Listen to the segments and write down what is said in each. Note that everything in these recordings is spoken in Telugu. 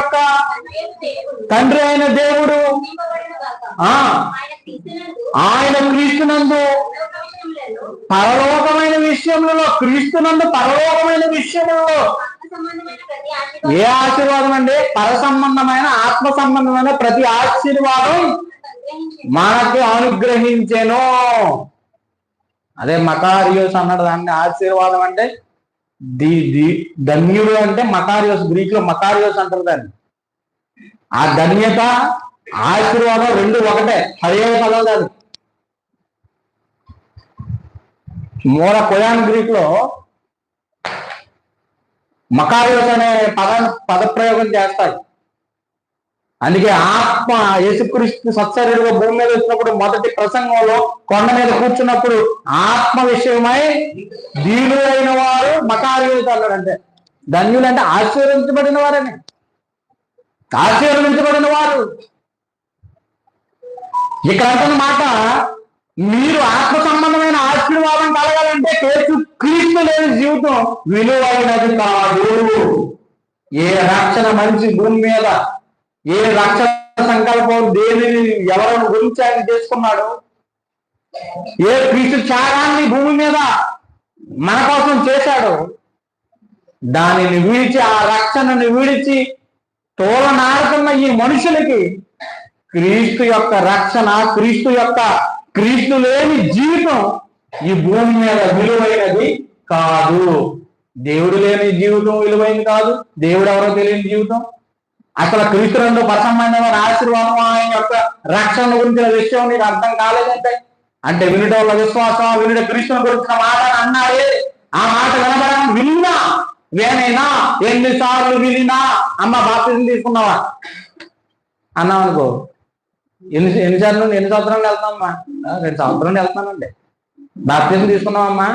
యొక్క తండ్రి అయిన దేవుడు ఆయన క్రీస్తునందు పరలోకమైన విషయములలో, క్రీస్తునందు పరలోకమైన విషయములలో ఏ ఆశీర్వాదం అండి? పర సంబంధమైన ఆత్మ సంబంధమైన ప్రతి ఆశీర్వాదం మనకు అనుగ్రహించెను. అదే మకారియోస్ అన్నాడు దాన్ని. ఆశీర్వాదం అంటే ధన్యుడు అంటే మకారియోస్, గ్రీక్ లో మకారియోస్ అంటారు దాన్ని. ఆ ధన్యత ఆశీర్వాదం రెండు ఒకటే, పర్యాయ పదాలు కాదు. కొయాన్ గ్రీక్ లో మకారియోస్ అనే పదప్రయోగం చేస్తాయి. అందుకే ఆత్మ యేసుక్రీస్తు సత్శరీరుగా భూమి మీద వచ్చినప్పుడు మొదటి ప్రసంగంలో కొండ మీద కూర్చున్నప్పుడు ఆత్మ విషయమై దీనులైన వారు మకారియోస్ అన్నాడంటే. ధన్యులంటే ఆశీర్వదించబడిన వారని, ఆశీర్వదించబడిన వారు. ఇక్కడ అంటున్న మాట, మీరు ఆత్మ సంబంధమైన ఆశీర్వాదం కలగాలంటే క్రీస్తు లేని జీవితం విలువైనది కాదు. ఏ రక్షణ మనిషి భూమి మీద, ఏ రక్షణ సంకల్పం దేనిని ఎవరిని గురించి ఆయన చేసుకున్నాడు, ఏ క్రీస్తు త్యాగాన్ని భూమి మీద మన కోసం చేశాడు, దానిని విడిచి, ఆ రక్షణని విడిచి తోలనాడుతున్న ఈ మనుషులకి క్రీస్తు యొక్క రక్షణ, క్రీస్తు లేని జీవితం ఈ భూమి మీద విలువైనది కాదు. దేవుడు లేని జీవితం విలువైనది కాదు. దేవుడు ఎవరో తెలియని జీవితం. అసలు క్రీస్తునందు పరసంబంధమైన ఆశీర్వాదం, ఆయన యొక్క రక్షణ గురించిన విషయం నీకు అర్థం కాలేదంటే, అంటే వినుట వల్ల విశ్వాసం, వినుట క్రీస్తుని గురించిన మాట అన్నాడే, ఆ మాట వినబడడం విన్నా వేనైనా ఎన్నిసార్లు వినినా, అమ్మ బాప్తిజం తీసుకున్నావా అన్నావు అనుకో, ఎన్ని సంవత్సరాలు వెళ్తామమ్మా? 2 సంవత్సరాలు వెళ్తానండి. బాప్తిజం తీసుకున్నావమ్మా?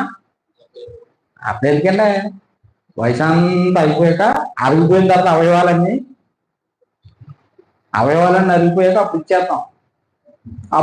అప్పుడు ఎందుకంటే వయసు అంతా అయిపోయాక, అరిగిపోయిన తర్వాత అవయవాలన్నీ అరిగిపోయాక అప్పుడు ఇచ్చేస్తాం.